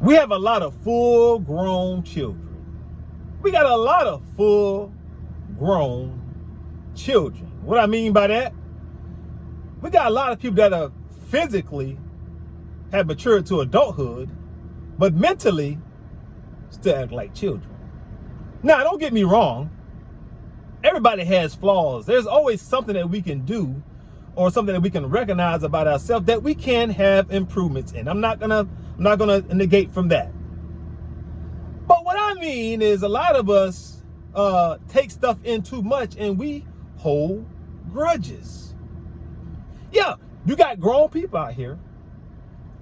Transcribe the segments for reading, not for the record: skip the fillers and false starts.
we have a lot of full-grown children. We got a lot of full-grown children. What I mean by that, we got a lot of people that are physically have matured to adulthood, but mentally still act like children. Now, don't get me wrong. Everybody has flaws. There's always something that we can do or something that we can recognize about ourselves that we can have improvements in. I'm not gonna negate from that. But what I mean is a lot of us take stuff in too much and we hold grudges. Yeah, you got grown people out here,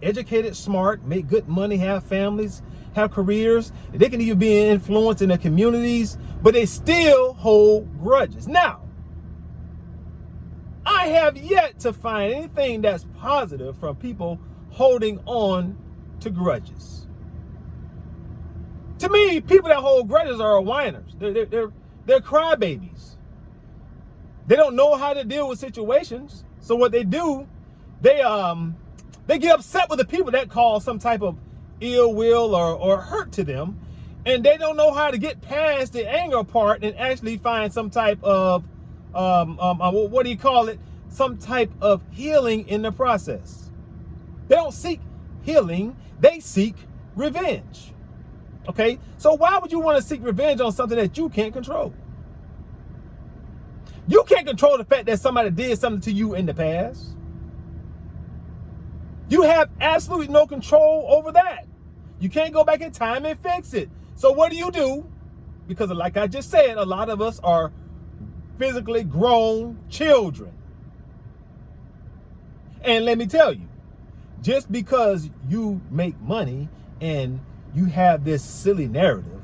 educated, smart, make good money, have families, have careers. They can even be an influence in their communities, but they still hold grudges. Now, I have yet to find anything that's positive from people holding on to grudges. To me, people that hold grudges are whiners. They're crybabies. They don't know how to deal with situations. So what they do, they get upset with the people that cause some type of ill will or hurt to them, and they don't know how to get past the anger part and actually find some type of what do you call it? Some type of healing in the process. They don't seek healing, they seek revenge. Okay? So why would you want to seek revenge on something that you can't control? You can't control the fact that somebody did something to you in the past. You have absolutely no control over that. You can't go back in time and fix it. So what do? Because like I just said, a lot of us are physically grown children. And let me tell you, just because you make money and you have this silly narrative,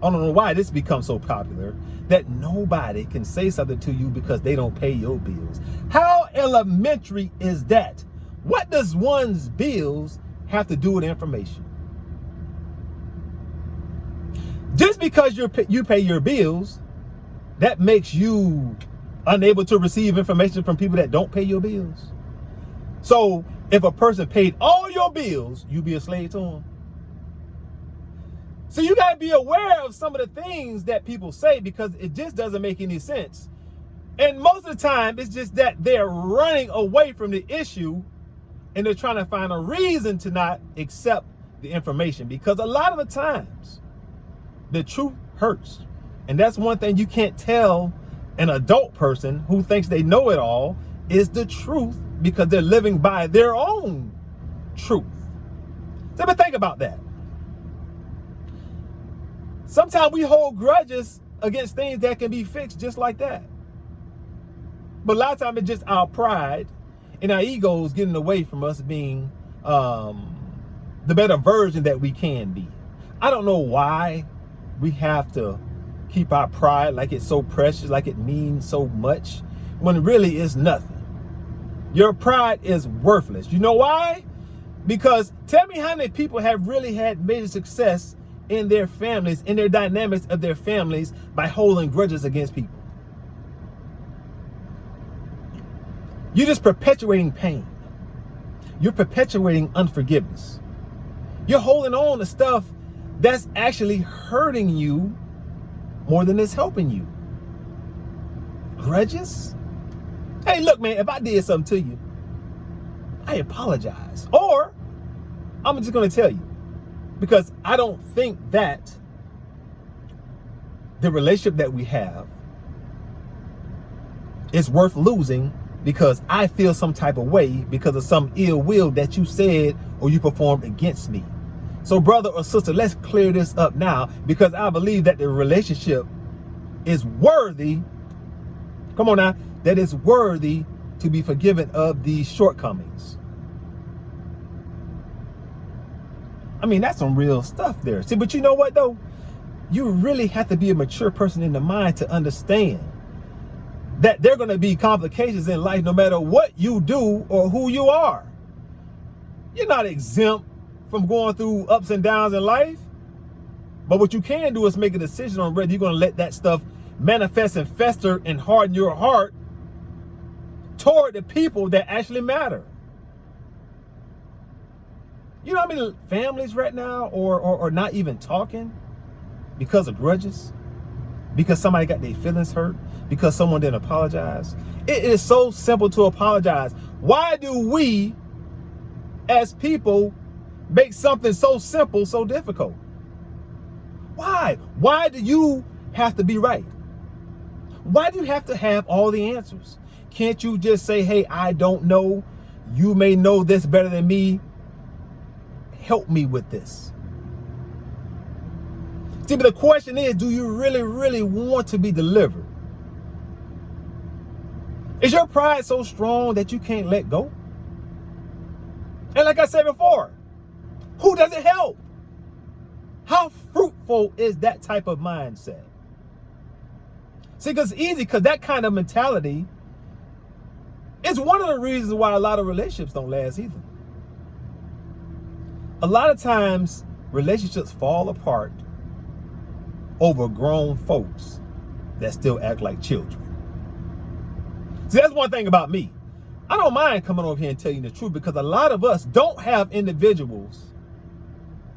I don't know why this becomes so popular, that nobody can say something to you because they don't pay your bills. How elementary is that? What does one's bills have to do with information? Just because you pay your bills, that makes you unable to receive information from people that don't pay your bills. So if a person paid all your bills, you be a slave to them. So you got to be aware of some of the things that people say because it just doesn't make any sense. And most of the time, it's just that they're running away from the issue and they're trying to find a reason to not accept the information, because a lot of the times the truth hurts. And that's one thing you can't tell an adult person who thinks they know it all is the truth, because they're living by their own truth. So but think about that. Sometimes we hold grudges against things that can be fixed just like that. But a lot of times it's just our pride and our egos getting away from us being the better version that we can be. I don't know why we have to keep our pride like it's so precious, like it means so much, when really it's nothing. Your pride is worthless. You know why? Because tell me how many people have really had major success in their families, in their dynamics of their families, by holding grudges against people. You're just perpetuating pain. You're perpetuating unforgiveness. You're holding on to stuff that's actually hurting you more than it's helping you. Grudges? Hey, look, man, if I did something to you, I apologize. Or I'm just going to tell you, because I don't think that the relationship that we have is worth losing because I feel some type of way because of some ill will that you said or you performed against me. So brother or sister, let's clear this up now, because I believe that the relationship is worthy, come on now, that is worthy to be forgiven of these shortcomings. I mean, that's some real stuff there. See, but you know what though? You really have to be a mature person in the mind to understand that there are going to be complications in life no matter what you do or who you are. You're not exempt from going through ups and downs in life. But what you can do is make a decision on whether you're going to let that stuff manifest and fester and harden your heart toward the people that actually matter. You know how many families right now or not even talking because of grudges? Because somebody got their feelings hurt? Because someone didn't apologize? It is so simple to apologize. Why do we, as people, make something so simple so difficult? Why? Why do you have to be right? Why do you have to have all the answers? Can't you just say, hey, I don't know. You may know this better than me. Help me with this. See, but the question is, do you really, really want to be delivered? Is your pride so strong that you can't let go? And like I said before, who does it help? How fruitful is that type of mindset? See, because it's easy, because that kind of mentality is one of the reasons why a lot of relationships don't last either. A lot of times, relationships fall apart over grown folks that still act like children. See, that's one thing about me. I don't mind coming over here and telling you the truth, because a lot of us don't have individuals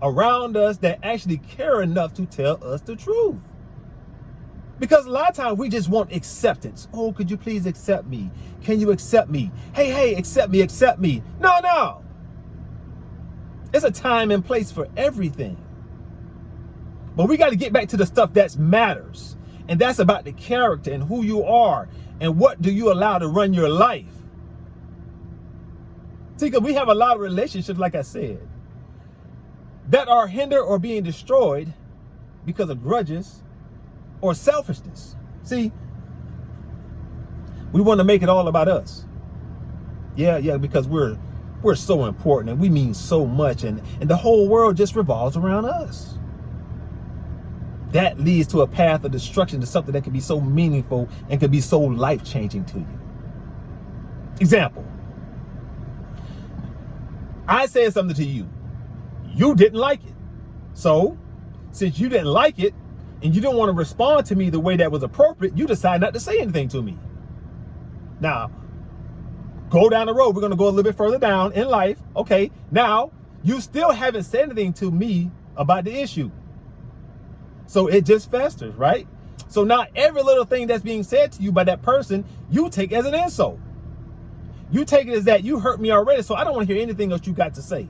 around us that actually care enough to tell us the truth. Because a lot of times we just want acceptance. Oh, could you please accept me? Can you accept me? Hey, accept me, accept me. No. It's a time and place for everything. But we got to get back to the stuff that matters. And that's about the character and who you are and what do you allow to run your life. See, because we have a lot of relationships, like I said, that are hindered or being destroyed because of grudges or selfishness. See, we want to make it all about us. Yeah, because we're so important and we mean so much, and the whole world just revolves around us. That leads to a path of destruction, to something that can be so meaningful and can be so life-changing to you. Example. I said something to you. You didn't like it. So, since you didn't like it and you didn't want to respond to me the way that was appropriate, you decided not to say anything to me. Now, go down the road. We're going to go a little bit further down in life. Okay, now, you still haven't said anything to me about the issue. So it just festers, right? So now every little thing that's being said to you by that person, you take as an insult. You take it as that you hurt me already, so I don't want to hear anything else you got to say.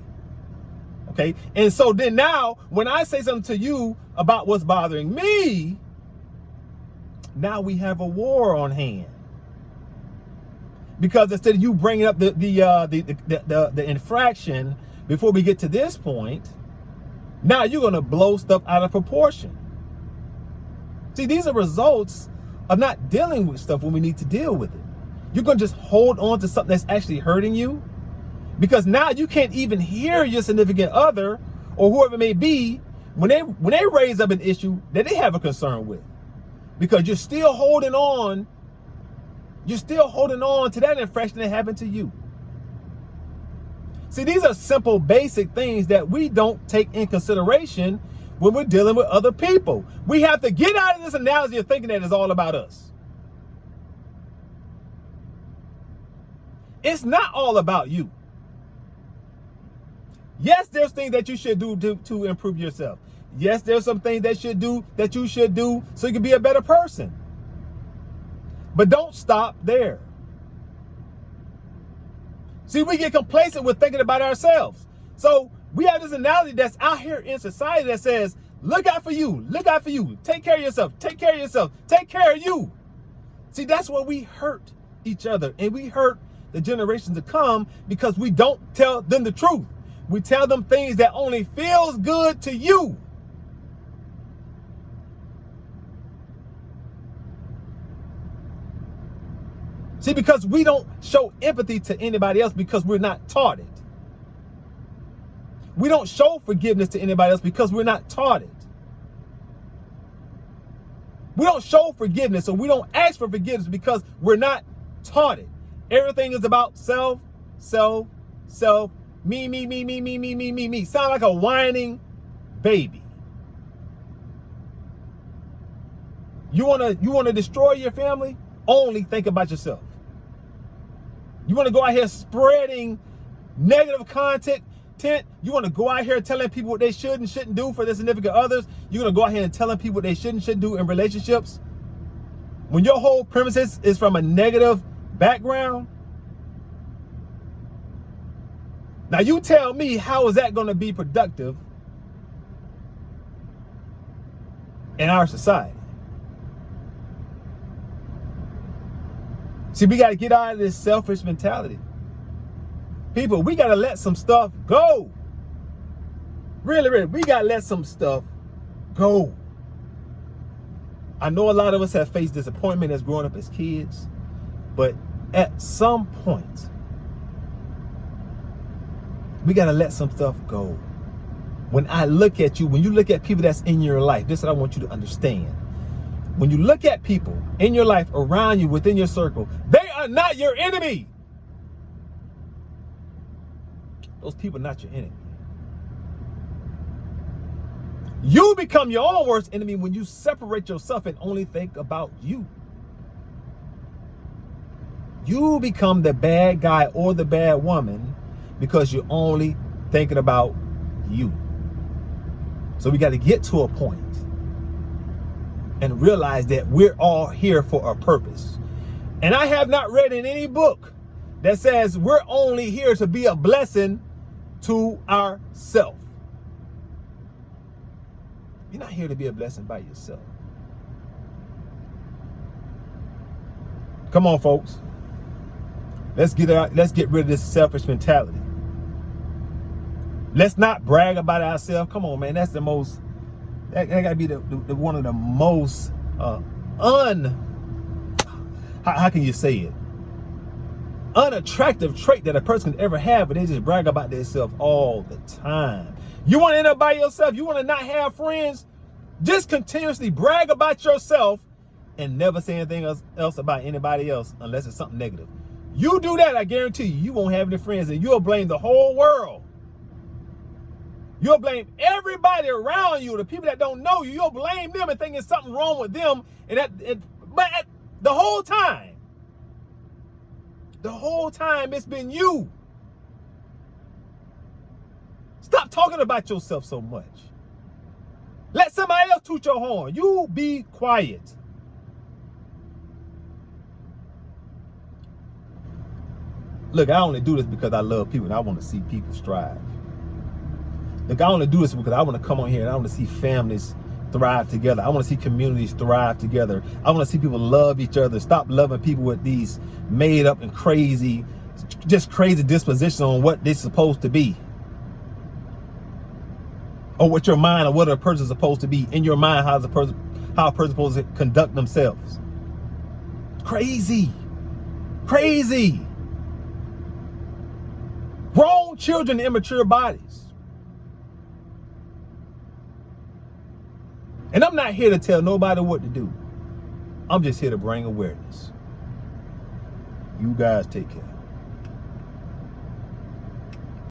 Okay? And so then now, when I say something to you about what's bothering me, now we have a war on hand. Because instead of you bringing up the infraction before we get to this point, now you're going to blow stuff out of proportion. See, these are results of not dealing with stuff when we need to deal with it. You're going to just hold on to something that's actually hurting you, because now you can't even hear your significant other or whoever it may be when they raise up an issue that they have a concern with, because you're still holding on. You're still holding on to that infraction that happened to you. See, these are simple, basic things that we don't take in consideration when we're dealing with other people. We have to get out of this analogy of thinking that it's all about us. It's not all about you. Yes, there's things that you should do to improve yourself. Yes, there's some things that you should do so you can be a better person. But don't stop there. See, we get complacent with thinking about ourselves. So we have this analogy that's out here in society that says, look out for you, take care of yourself, take care of you. See, that's where we hurt each other, and we hurt the generations to come, because we don't tell them the truth. We tell them things that only feels good to you. See, because we don't show empathy to anybody else because we're not taught it. We don't show forgiveness to anybody else because we're not taught it. We don't show forgiveness, or we don't ask for forgiveness because we're not taught it. Everything is about self, me. Sound like a whining baby. You wanna destroy your family? Only think about yourself. You want to go out here spreading negative content? content. You want to go out here telling people what they should and shouldn't do for their significant others. You're going to go out here and telling people what they should and shouldn't do in relationships. When your whole premises is from a negative background. Now you tell me, how is that going to be productive in our society? See, we got to get out of this selfish mentality. People, we got to let some stuff go. Really, really, we got to let some stuff go. I know a lot of us have faced disappointment as growing up as kids, but at some point, we got to let some stuff go. When I look at you, when you look at people that's in your life, this is what I want you to understand. When you look at people in your life, around you, within your circle, they are not your enemy. Those people are not your enemy. You become your own worst enemy when you separate yourself and only think about you. You become the bad guy or the bad woman because you're only thinking about you. So we got to get to a point and realize that we're all here for a purpose. And I have not read in any book that says we're only here to be a blessing to ourselves. You're not here to be a blessing by yourself. Come on, folks. Let's get rid of this selfish mentality. Let's not brag about ourselves. Come on, man. That's the most, that gotta be the one of the most how can you say it? Unattractive trait that a person can ever have, but they just brag about themselves all the time. You want to end up by yourself? You want to not have friends? Just continuously brag about yourself and never say anything else about anybody else unless it's something negative. You do that, I guarantee you won't have any friends, and you'll blame the whole world. You'll blame everybody around you, the people that don't know you. You'll blame them and think there's something wrong with them. But the whole time it's been you. Stop talking about yourself so much. Let somebody else toot your horn. You be quiet. Look, I only do this because I love people and I want to see people strive. Look, I only do this because I want to come on here and I want to see families thrive together. I want to see communities thrive together. I want to see people love each other. Stop loving people with these made up and crazy dispositions on what they're supposed to be. Or what your mind or what a person's supposed to be. In your mind, how a person's supposed to conduct themselves. Crazy. Crazy. Grown children in immature bodies. And I'm not here to tell nobody what to do. I'm just here to bring awareness. You guys take care.